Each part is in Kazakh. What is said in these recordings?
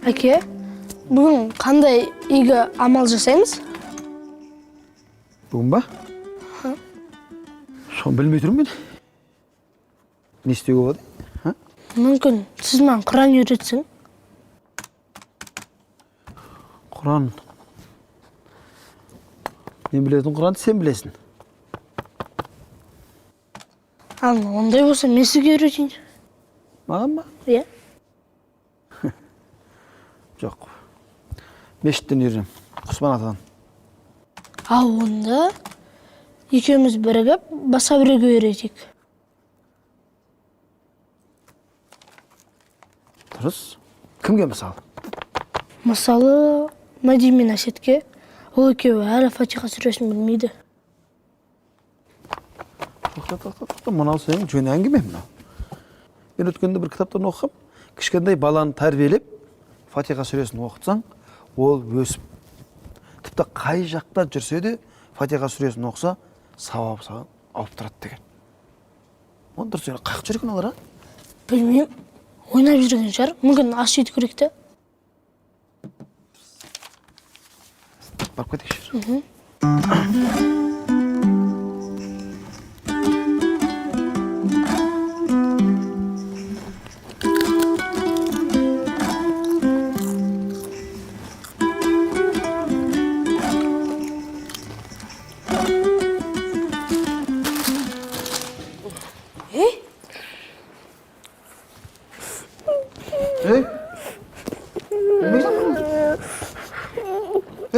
Ake, bugün qanday iyiga amal жасаймыз? Bugün ba? Son bilmey turum ben. Ne isteyip oldu? Мүмкін сіз маған Құран үйретсің? Kur'an. Ben bilesin Kur'an'ı sen bilesin. Ал, ондай болса мен сізге үйретейін. Mağan mı? Иә. Yok. Meşitten yürüyorum. Osman Atadan. Ал, онда екеуміз бірігіп баса біреуге үйретейік. Dürüst. Kimge misal? Мысалы, Мәди мен Әсетке ол екеуі әлі Фатиха сүресін білмейді. To'xta, mınау senin жөн әңгіме мынау. Ben өткенде bir kitaptan оқып, кішкентай баланы тәрбиелеп, Фатиха сүресін оқытсаң, ол өсіп. Тіпті қай жақта жүрсе де, Фатиха сүресін оқыса, сауап саған алып тұрады деген. Оны дұрыс сөйле, қай жүрген олар, а? Білмеймін, ойнап жүрген шығар. Мүмкін ас жейту керек те. Барып кетейікші. Ey?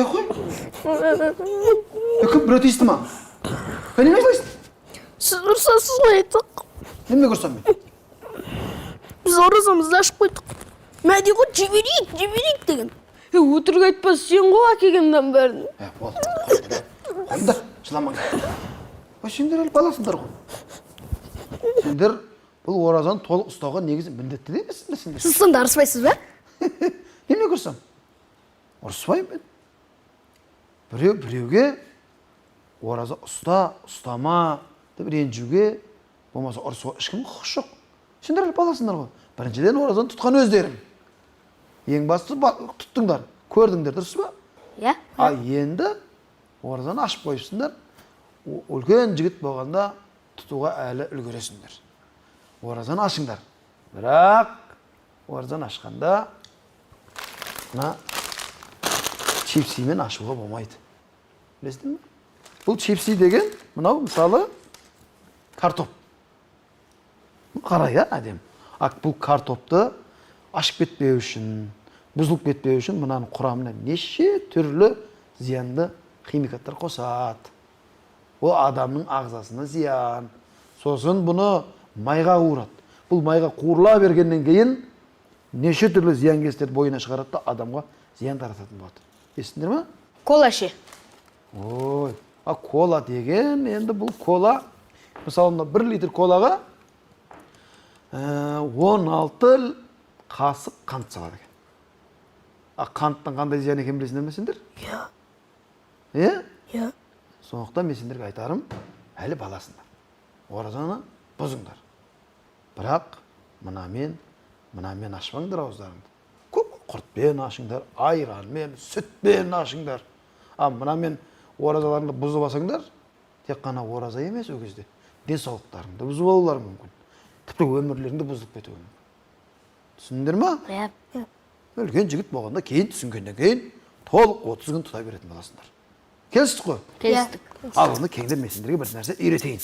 Koy. Kım bir öteyistin mi? Ben ne yapıyorsun? Сіз ұрсасыз ғой айттық. Ne görsem ben? Біз ұрысамыз ашып қойдық. Мәди ғой жіберейік деген. Өтірік айтпас, сен ғой әкелгеннен бәрін. Болды. Қойыңдар, жыламаң. Сендер әлі баласыңдар ғой. Сендер бұл оразаны толық ұстауға негізі міндетті де емессіңдер сендер. Сіз сонда ұрыспайсыз ба? Не көрсем? Ұрыспаймын мен. Біреуге ораза ұста, ұстама деп ренжуге, болмаса ұрысуға ешкім құқы жоқ. Сендер әлі баласыңдар ғой. Біріншіден оразаны тұтқан өздерің. Ең басты тұттыңдар, көрдіңдер, дұрыс ба? Иә. А енді оразаны ашып қойыпсыңдар. Үлкен жігіт болғанда тұтуға әлі үлгересіңдер. Оразаны ашыңдар. Бірақ оразаны ашқанда мына чипсимен ашуға болмайды. Білесің бе? Бұл чипси деген, мынау мысалы картоп. Қарай, әдем. Бұл картопты ашып кетпеу үшін, бұзылып кетпеу үшін мынаның құрамына неше түрлі зиянды химикаттар қосады. Ол адамның ағзасына зиян. Сосын бұны майға қуырады. Бұл майға қуырыла бергеннен кейін неше түрлі зиянкестерді бойына шығарады да адамға зиян тарататын болады. Естіңдер ме? Кола ше. Ой, кола деген, енді бұл кола, мысалы 1 литр колаға 16 қасық қант салады екен. Қанттың қандай зиян екенін білесіңдер ме сендер? Иә. Иә. Сондықтан мен сендерге айтарым, әлі баласыңдар. Оразаны бұзыңдар. Бірақ мынамен ашпаңдар ауыздарыңды. Көп құртпен ашыңдар, айранмен, сүтпен ашыңдар. Мынамен оразаларыңды бұзып алсаңдар, тек қана ораза емес ол кезде. Денсаулықтарыңды бұзып алулары мүмкін. Тіпті өмірлеріңді бұзылып кетуі мүмкін. Түсіндіңдер ме? Иә. Үлкен жігіт болғанда кейін түсінгеннен кейін толық 30 күн тұта беретін боласыңдар. Келістік қой? Келістік. Ал оны кеңдер мен сендерге бір нәрсе үйретейін.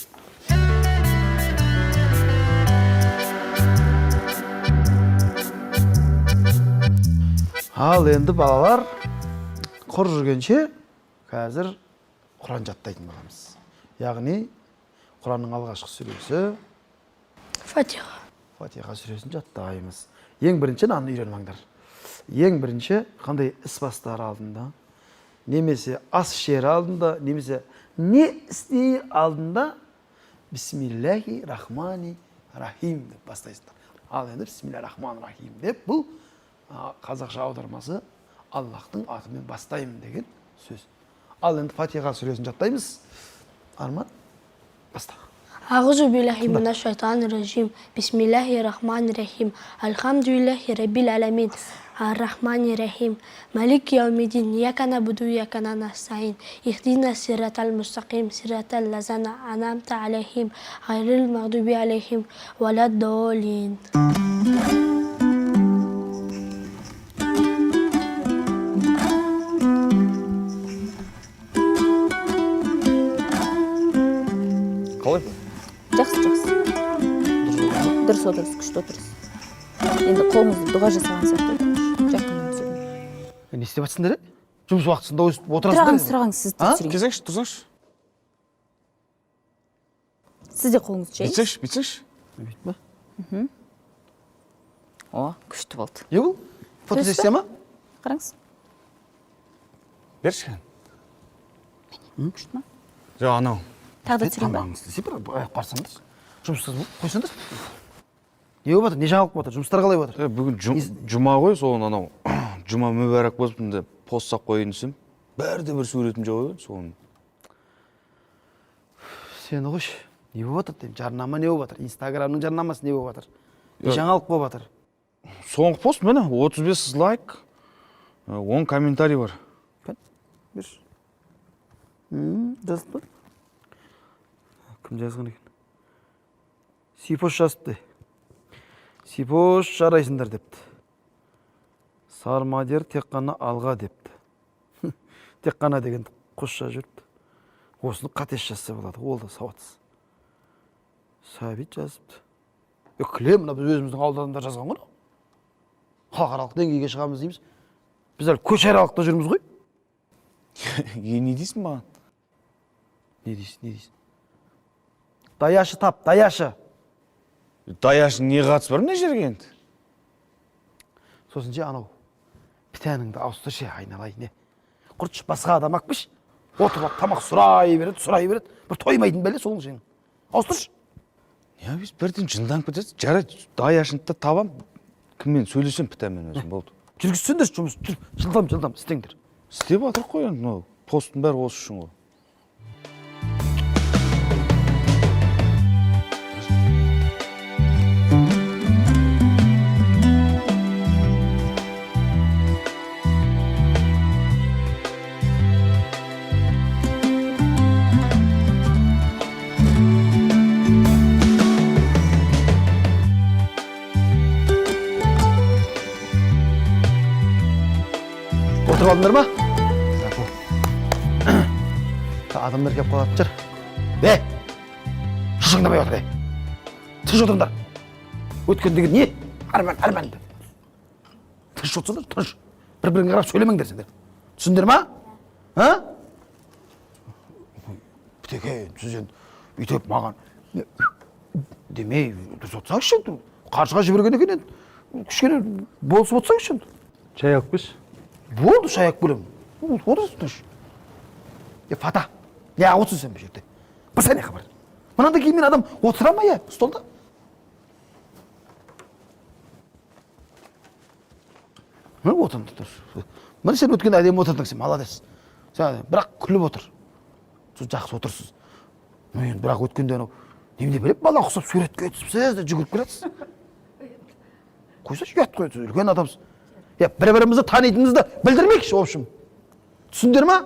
Ал енді балалар, құр жүргенше қазір Құран жаттайтын боламыз. Яғни Құранның алғашқы сүресі Фатиха. Фатиха сүресін жаттаймыз. Ең бірінші наны үйренмеңдер. Ең бірінші қандай іс бастар алдында, немесе ас ішер алдында, немесе не істер алдында Бисмиллахи рахмани рахим деп бастайсыздар. Ал енді Бисмиллахи рахмани рахим деп бұл қазақша аудармасы Аллахтың атымен бастаймын деген сөз. Ал енді Фатиха сүресін жаттаймыз. Арман, баста. أعوذ بالله من الشيطان الرجيم بسم الله الرحمن الرحيم الحمد لله رب العالمين الرحمن الرحيم مالك يوم الدين إياك نعبد وإياك نستعين اهدنا الصراط المستقيم صراط الذين أنعمت عليهم غير المغضوب عليهم ولا الضالين қалай? Жақсы. Дұрыс, күшті отырыз. Енді қолыңызды дұға жасаған сияқты отырыңыз. Жақыннан түсіріңіз. Не істеп жатсыңдар? Жұмыс уақытысында отырасыңдар. Тұрағыңыз, сіз түсіріңіз. Кезеңші, тұрсаңшы. Сіз де қолыңызды жайыңыз. Бүйтсеңші. Бүйтме. О, күшті болды. Не бұл? Фотосессия ма? Қараңыз. Берші. Күшті ма? Жоқ, анау. Тағы да түсірейін ба? Тамағыңызды істеп барсаңдар. Жұмыссыз қойсаңдар. Не болып жатыр? Не жаңалық болып жатыр? Жұмыстар қалай болып жатыр? Бүгін жұма ғой, соны анау жұма мүбәрак болсын деп пост сап қойын десем, бәрі де бір суретім жоқ еді, соны. Сені қойшы. Не болып жатыр деймін? Жарнама не болып жатыр? Инстаграмның жарнамасы не болып жатыр? Не жаңалық болып жатыр? Соңғы пост міне 35 лайк, 10 комментарий бар. Берші. Жазып па? Кім жазған екен? Сипош жазыпты. Сипош жарайсыңдар депті. Сармадер тек қана алға депті. Тек қана дегенді қосша жүріпті. Осыны қатеш жазса болады, ол да сауатсыз. Сәбит жазыпты. Күлем, мына біз өзіміздің ауылдарында жазған ғой. Халықаралық деңгейге шығамыз дейміз. Біз әлі көшаралықта жүрміз ғой. Не дейсің маған? Не дейсің? Даяшы тап, даяшы. Даяшың не қатысы бар мына жерге енді? Сосын анау пітәніңді ауыстыршы, айналайын. Құртшы басқа адам ақпыш. Отырып тамақ сұрай береді. Бір тоймайтын бәле солың сенің. Ауыстыршы. Не біз бірден жынданып кетеді. Жарайды, даяшыңды табам. Кіммен сөйлесем пітәмен өзім болды. Жүргізсеңдер жұмыс, жылдам істеңдер. Істеп жатыр қой енді, посттың бәрі осы үшін ғой. Отырып алдыңдар ма? Адамдар кеп қалатын шығар. Шышыңдамай отыр. Тыныш отырыңдар. Өткен деген не? Арман. Тыныш отырсыңдар, тыныш. Бір-біріңе қарап сөйлемеңдер сендер. Түсіндер ма? Бітеке, сіз енді бүйтіп маған демей, дұрыс отырсаңызшы енді. Қаршыға жіберген екен енді. Кішкене болысып отырсаңызшы енді. Чай алып кеш. Болды, шаяқ бөлем. Отырсың тұш. Фата, не отырсың сен бұл жерде? Бір сәне қабар. Мынандай киіммен адам отыра ма я столда? Отырын тұр. Мына сен өткен әдемі отырдың сен, молодец. Бірақ күліп отыр. Сіз жақсы отырсыз. Бірақ өткенде анау немене біліп бала құсап суретке түсіпсіз де жүгіріп келесіз. Қойсашы, ұят қойсыз, үлкен адамсыз. Бір-бірімізді танитынымызды білдірмейікші, в общем. Түсіндер ма?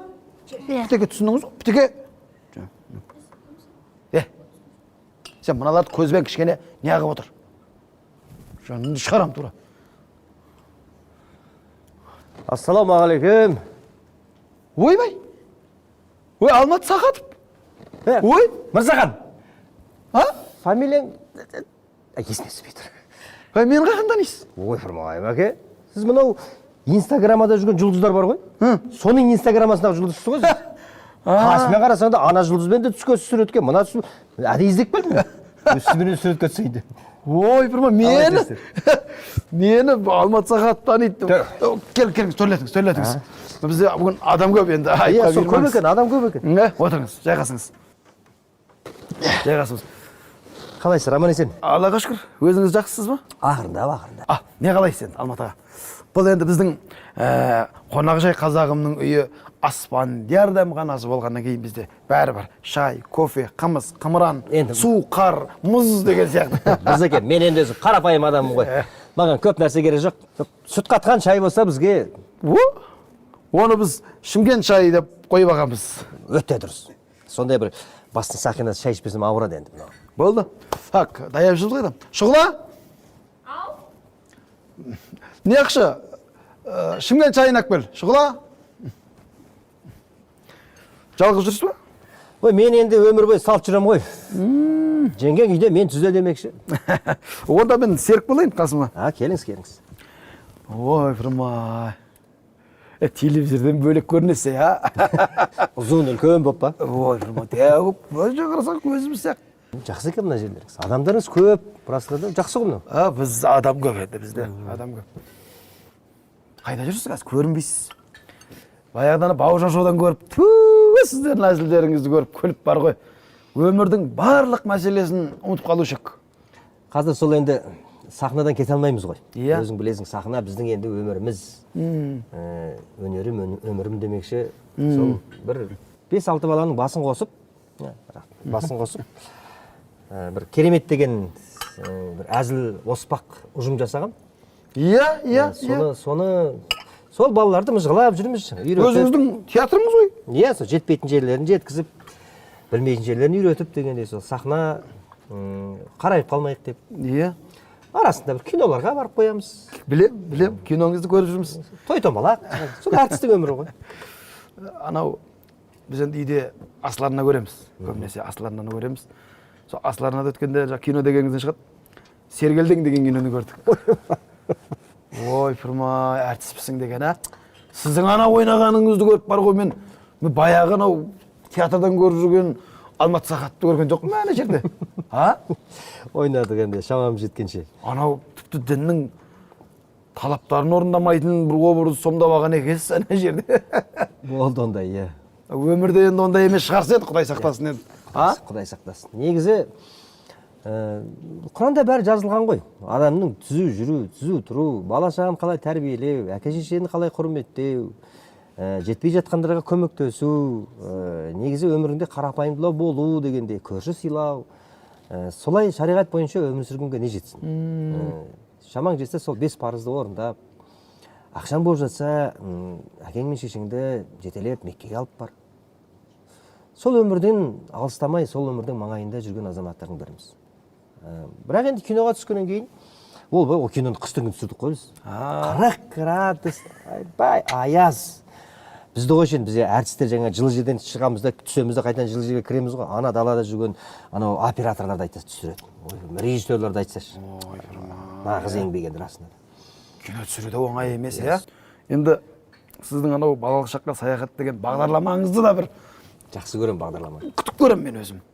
Бітеке түсіндіңіз ғой? Бітеке. Сен мыналарды көзбен кішкене не ағып отыр. Жөніңді шығарам тура. Ассаламағалейкум. Ойбай. Ой, Алмат Сақатов. Ой, Мырзахан. Фамилияң? Есіне түспей тұр. Мен қайдан танисыз? Ой, Фармағайым әке. Сіз мынау Инстаграмада жүрген жұлдыздар бар ғой. Соның инстаграмасындағы жұлдызсыз ғой. Қасымен қарасаң да ана жұлдызбен де түскен суретке, мына түсіп, әдейі іздеп келдім мен. Үстімен суретке түсейін деп. Ойпырма, мені Алматы Сағат таниды. Келіңіз, төрлетіңіз. Бізде бүгін адам көп енді. Иә, сол көп екен, адам көп екен. Отырыңыз, жайғасыңыз. Қалайсыз, аман есен? Аллаға шүкір, өзіңіз жақсысыз ба? Ақырында. Не қалайсыз енді Алматыға? Бұл енді біздің қонақжай қазағымның үйі аспан диярдам ғанасы болғаннан кейін бізде бәрі бар. Шай, кофе, қымыз, қымыран, су, қар, мұз деген сияқты. Біз екен, мен енді өзім қарапайым адаммын ғой. Маған көп нәрсе керек жоқ. Сүт қатқан шай болса бізге... Оны біз Шымкент шайы деп қойып ағамыз. Өте дұрыс. Сондай бір бастың сақинасы шай ішпесем ауырады енді. Болды. Так, даяп жүрсіз ғой. Шұғыла? Ау. Не ақшы? Шымкент шайын ақ бел. Шұғыла? Жалғыз жүрсіз ба? Ой, мен енді өмір бойы салт жүрем ғой. Жеңген үйде мен түзе демекші. Онда мен серік болайын қасыма. Келіңіз. Ой, фырмай. Телевизордан бөлек көрінесе, Ұзын үлкен боп па? Ой, фырмай, тәуіп. Өзі қарасақ өзіміз сияқты. Жақсы екен мына жерлеріңіз. Адамдарыңыз көп, расында жақсы ғой мынау. Біз адам көп еді бізде, адам көп. Қайда жүрсіз қазір, көрінбейсіз. Баяғыдан Бауыржан шоудан көріп, сіздердің әзілдеріңізді көріп, күліп бар ғой. Өмірдің барлық мәселесін ұмытып қалушы ек. Қазір сол енді сахнадан кете алмаймыз ғой. Иә. Өзің білесің, сахна біздің енді өміріміз. Өнерім, өмірім демекші. Сол бір 5-6 баланың басын қосып, бір керемет деген бір әзіл оспақ ұжым жасаған. Иә. Сол балаларды мыжғылап жүрміз. Өзіңіздің театрыңыз ғой? Иә, сол жетпейтін жерлерін жеткізіп, білмейтін жерлерін үйретіп дегендей сол сахна қарайып қалмайық деп. Иә. Арасында бір киноларға барып қоямыз. Білем, киноңызды көріп жүрміз. Той-томалақ, сол әртістік өмірі ғой. Анау, біз енді үйде Асларына көреміз. Көбінесе Асларына көреміз. Сол Асларына өткенде кино дегеніңізден шығады. Сергелдең деген киноны көрдік. Ой, фырмай, әртіспісің деген, Сіздің ана ойнағаныңызды көріп бар ғой, мен баяғы анау театрдан көріп жүрген Алматы Сағатты көрген жоқпын ана жерде. Ойнадық енді, шамамыз жеткенше. Анау тіпті діннің талаптарын орындамайтын бір образды сомдап алған екенсіз ана жерде. Болды ондай, иә. Өмірде енді ондай емес шығарса еді, Құдай сақтасын енді. Құдай сақтасын. Негізі Құранда бәрі жазылған ғой. Адамның түзу жүру, түзу тұру, бала шағаны қалай тәрбиелеу, әке шешені қалай құрметтеу, жетпей жатқандарға көмектесу, негізі өміріңде қарапайымдылау болу дегенде, көрші сыйлау. Солай шариғат бойынша өмір сүргенге не жетсін? Шамаң жетсе сол 5 парызды орындап, ақшаң болып жатса, әкең мен шешеңді жетелеп Меккеге алып бар. Сол өмірден алыстамай, сол өмірдің маңайында жүрген азаматтардың біріміз. Бірақ енді киноға түскеннен кейін, ол киноны қыстың күні түсірдік қой біз. 40 градус, аяз. Бізді қойшын, біз әртістер жаңа жылы жерден шығамыз да, түсеміз де қайтадан жылы жерге кіреміз ғой. Ана далада жүрген анау операторларды айтса түсіреді. Режиссерларды айтсашы. Нағыз еңбек енді расында. Кино түсіруде оңай емес, иә? Енді сіздің анау балалық шаққа саяхат деген бағдарламаңызды да бір жақсы көрем бағдарлама. Күтіп көрем мен өзім.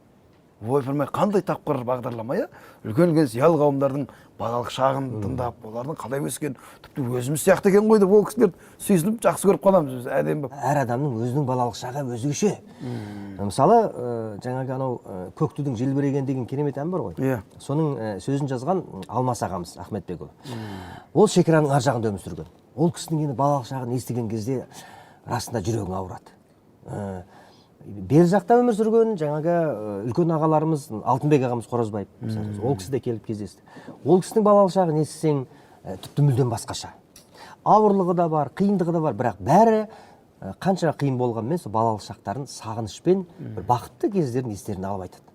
Ой, білмей, қандай тапқыр бағдарлама, иә? Үлкен зиялы қауымдардың балалық шағын тыңдап, олардың қалай өскен, тіпті өзіміз сияқты екен ғой деп ол кісілерді сүйсініп жақсы көріп қаламыз біз, әдемі болып. Әр адамның өзінің балалық шағы өзгеше. Мысалы, жаңағы анау көк тудың желбіреген деген керемет ән бар ғой. Иә. Соның сөзін жазған Алмас ағамыз Ахметбекұлы. Ол шекараның ар жағында өмір сүрген. Ол кісінің енді балалық шағын естіген кезде расында жүрегің ауырады. Бер жақта өмір сүрген жаңағы үлкен ағаларымыз Алтынбек ағамыз Қоразбаев, ол кісі де келіп кездесті. Ол кісінің балалық шағын естісең тіпті мүлдем басқаша. Ауырлығы да бар, қиындығы да бар, бірақ бәрі қанша қиын болғанмен сол балалық шақтарын сағынышпен бір бақытты кездерін естеріне алып айтады.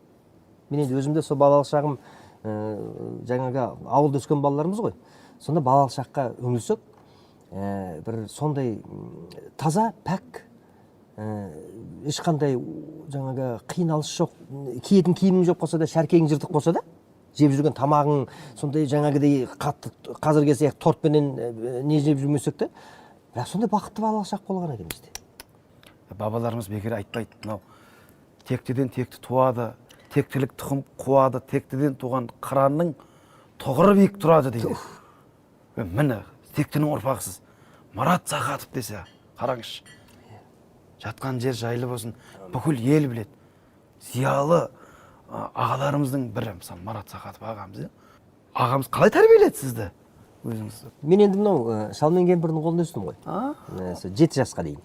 Мен енді өзімде сол балалық шағым жаңағы ауылда өскен балаларымыз ғой. Сонда балалық шаққа үңілсек, бір сондай таза, пәк, ешқандай жаңағы қиналыс жоқ, киетін киімің жоқ болса да, шәркең жыртық болса да, жеп жүрген тамағың сондай жаңағыдай қатты қазіргі сияқты тортпенен не жеп жүрмесек те, бірақ сондай бақытты балалық шақ болған екен бізде. Бабаларымыз бекер айтпайды, мынау тектіден текті туады, тектілік тұқым қуады, тектіден туған қыранның тұғыры биік тұрады дейді. Міне, тектінің ұрпақсыз Марат Сақатов десе, қараңызшы. Жатқан жер жайлы болсын, бүкіл ел біледі. Зиялы ағаларымыздың бірі, мысалы Марат Сақатов ағамыз. Ағамыз қалай тәрбиеледі сізді? Өзіңіз. Мен енді мынау шалмен кемпірдің қолында өстім ғой. 7 жасқа дейін.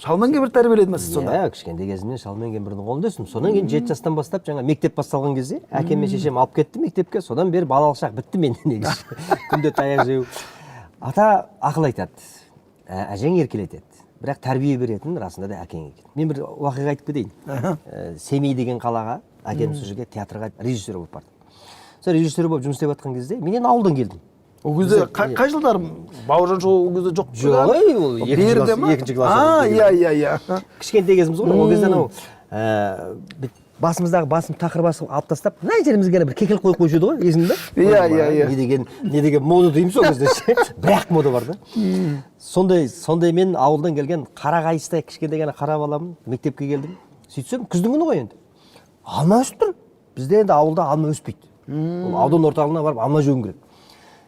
Шалмен кемпір тәрбиеледі ме сіз сонда? Иә, кішкентай кезімнен шалмен кемпірдің қолында өстім. Содан кейін 7 жастан бастап жаңа мектеп басталған кезде әкем мен шешем алып кетті мектепке. Содан бері балалық шақ бітті менде негізі. Күнде таяқ жеу. Ата ақыл айтады, әжең еркелетеді. Бірақ тәрбие беретін расында да әкең екен. Мен бір уақиға айтып кетейін. Семей деген қалаға әкем сол жерге театрға режиссер болып барды. Сол режиссер болып жұмыс істеп жатқан кезде мен ауылдан келдім. Ол кезде қай жылдар Бауыржан шоу ол кезде жоқ? Жоқ, ол екінші класс. Иә. Кішкентай кезіміз ғой. Ол кезде анау басымыздағы басым тақыр басып алып тастап, мына жерімізге бір кекел қойып қойып еді ғой, есіңде? Иә. Не деген мода дейміз ол кезде. Бірақ мода бар да. Сондай мен ауылдан келген қара қайыстай кішкентай ғана қара баламын, мектепке келдім. Сөйтсем, күздің күні ғой енді. Алма өсіп тұр. Бізде енді ауылда алма өспейді. Аудан орталығына барып алма жеуім керек.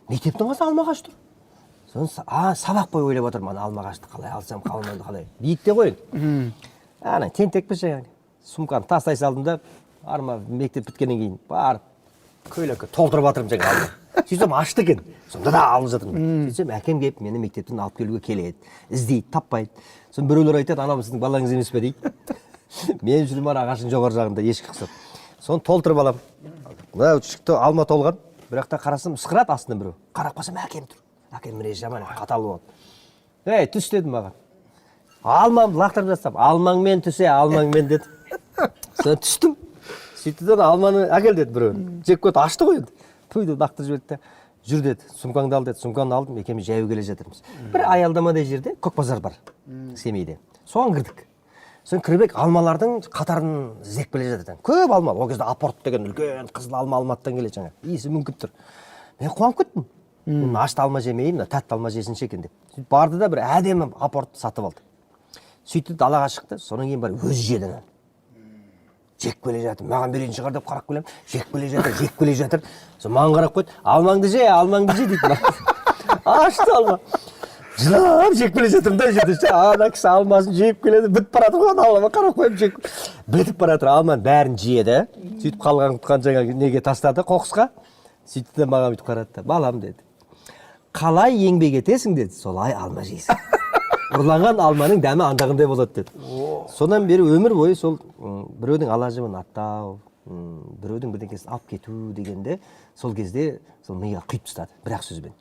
Мектептің қасы алма ағаш тұр. Сосын сабақ бойы ойлап отырмын, алма ағашты қалай алсам, қалмайды қалай. Биікте ғой енді. Ана тентекпіз жаңағы. Сумканы тастай салдым да, арма мектеп біткеннен кейін барып көйлекке толтырып жатырмын жаңағы алма. Сөйтсем ашты екен. Сонда да алып жатырмын. Сөйтсем әкем келіп мені мектептен алып келуге келеді, іздейді, таппайды. Сосын біреулер айтады, анау сіздің балаңыз емес пе дейді. Мен жүрмін ағаштың жоғары жағында ешкі қысып. Соны толтырып аламын. Мына шықты алма толған. Бірақ та қарасам ысқырады астынан біреу. Қарап қалсам әкем тұр. Әкем мінезі жаман, қатал болады. Ей, түс дедім маған. Алмамды лақтырып жатсам, алмаңмен түсе, алмаңмен деді. Соны түстім. Сөйтті де алманы әкел деді біреу. Жеп көт ашты ғой енді. Тойды лақтырып жіберді. Жүр деді, сумкаңды ал деді. Сумканы алдым, екеуміз жаяу келе жатырмыз. Бір аялдамадай жерде көк базар бар Семейде. Соған кірдік. Сосын кірбек алмалардың қатарын іздеп келе жатыр. Көп алма. Ол кезде апорт деген үлкен қызыл алма Алматыдан келеді жаңа. Иісі мүңкіп тұр. Мен қуанып кеттім. Ашты алма жемеймін, тәтті алма жесінші екен деп. Сөйтіп барды да бір әдемі апорт сатып алды. Сөйтіп далаға шықты. Содан кейін бар өзі жеді. Жек келе жатыр. Маған берейін шығар деп қарап келем. Жек келе жатыр. Сосын маған қарап қойды. Алмаңды же дейді. Ашты алма. Жылап жеп келе жатырмын да жерде. Ана кісі алмасын жеп келеді. Бітіп баратыр ғой алма қарап қойып жеп. Бітіп баратыр. Алманың бәрін жеді. Сөйтіп қалған жаңа неге тастады қоқысқа. Сөйтті де маған бүйтіп қарады. Балам деді. Қалай еңбек етесің деді. Солай алма жейсің. Ұрланған алманың дәмі андағындай болады деді. Содан бері өмір бойы сол біреудің алажымын аттау, біреудің бірдеңкесін алып кету дегенде сол кезде сол миға құйып тастады. Бір-ақ сөзбен.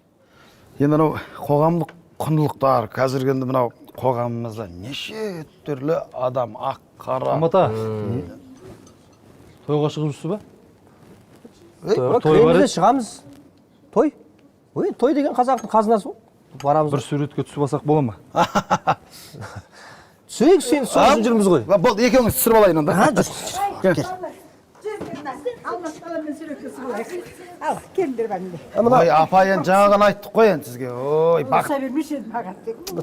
Енді анау қоғамдық құндылықтар, қазіргі енді мынау қоғамымызда неше түрлі адам, ақ, қара. Амата, тойға шығып жүрсіз ба? Кіремізде шығамыз. Той? Той деген қазақтың қазынасы ғой. Барамыз. Бір суретке түсіп алсақ бола ма? Түсейік, сен сосын жүрміз ғой. Болды, екеуіңіз түсіріп алайын онда. Ал, келдір бәнде. Ой, апа енді жаңаған айттық қой енді сізге. Ой, бақ. Ұса бермеш едім маған.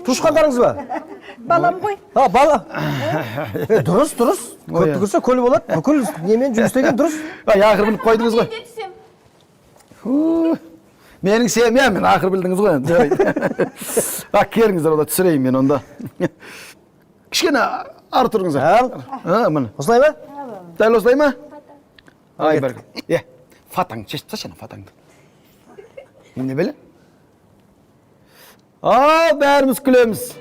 Тушқандарыңыз ба? Балам ғой. Бала. Дұрыс. Көп түкірсе көл болады. Бүкіл немен жұмыс істеген дұрыс. Ақыр біліп қойдыңыз ғой. Менің семьям, мен ақыр білдіңіз ғой енді. Келіңіздер ода түсірейін мен онда. Кішкене ары тұрыңыздар. Осылай ма? Дәл осылай ма? Ай, бәркел. Фатаң, шешіп тасташы фатаңды. Не біле? Бәріміз күлеміз.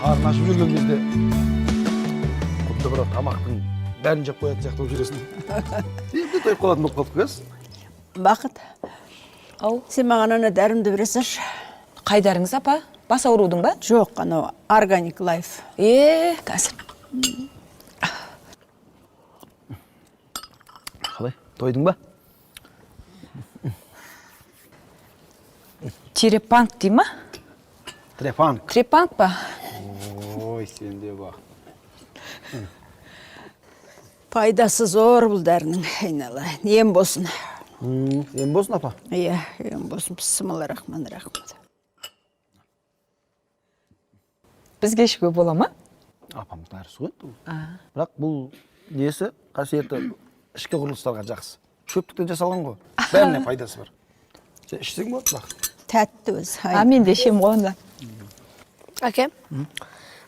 Қарын ашып жүрген кезде құдды бір тамақтың бәрін жеп қоятын сияқты болып жүресің. Енді тойып қалатын болып қалдық қыз. Бақыт. Ау, сен маған ана дәрімді бересіңші. Қай дәріңіз апа? Бас аурудың ба? Жоқ, анау Organic Life. Қазір. Қалай? Тойдың ба? Терепанк дей ма? Trepank. Трепанг ба? Ой, сенде бак. Пайдасы зор бұл дәрінің, айналайын. Ем болсын. Ем болсын апа. Иә, ем болсын. Бисмиллахиррахманиррахим. Бізге ішуге бола ма? Апамыз дәрісі ғой. Бірақ бұл несі қасиеті ішкі құрылыстарға жақсы. Шөптіктен жасалған ғой. Бәріне пайдасы бар. Сен ішсең болады бақ. Тәтті өз. Мен де ішем ғой онда. Әке,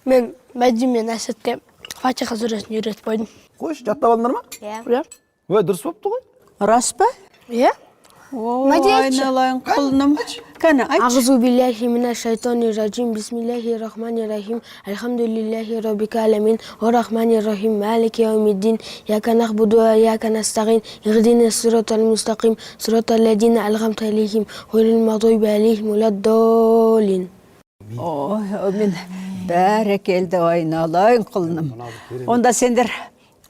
мен Мәди мен Әсетке Фатиха сүресін үйретіп қойдым. Қойшы, жаттап алдыңдар ма? Иә. Ой, дұрыс болыпты ғой. Рас па? Иә. О, Мәди айтшы. айналайын құлыным. Кәні, айтшы. Ағзу биллахи минаш шайтанир ражим. Бисмиллахи рахманир рахим. Алхамдулиллахи раббика аламин. Ва рахманир рахим. Малики яумиддин. Яка нахбуду ва яка настағин. Ихдина сиротал мустақим. Сиротал ладина алхамта алейхим. Гайрил мағдуби алейхим уладдолин. Ой, мен бәрекелді айналайын құлыным. Онда сендер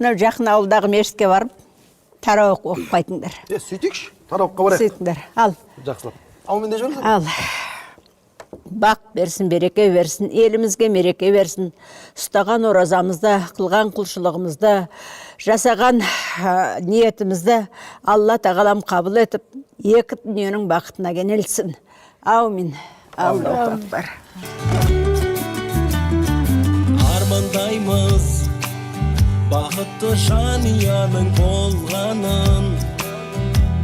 жақын ауылдағы мешітке барып, тарауық оқып қайтыңдар. Сөйтейікші, тарауыққа барайық. Сөйтіңдер. Ал. Жақсылап. Ал менде жүрсің? Ал. Бақ берсін, береке берсін, елімізге мереке берсін. Ұстаған оразамызда, қылған құлшылығымызда, жасаған ниетімізді Алла тағалам қабыл етіп, екі дүниенің бақытына кенелсін. Аумин. Аллаху акбар. Армандаймыз бақытты жанияның болғанын,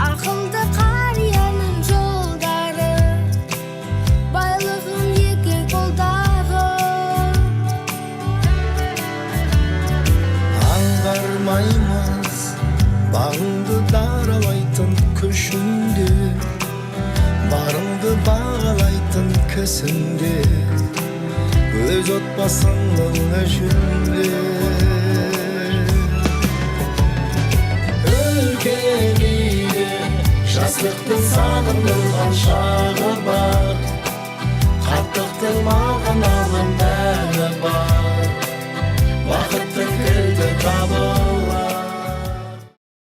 ақылды қарияның жолдары, байлығын екі қолдағы. аңғармаймыз бағыңды даралайтын күшінде, барыңды бағалайтын кісінде, өз отбасыңның жүнде. Үлкен үйде жастықтың сағындырған шағы бар, қарттықтың мағыналы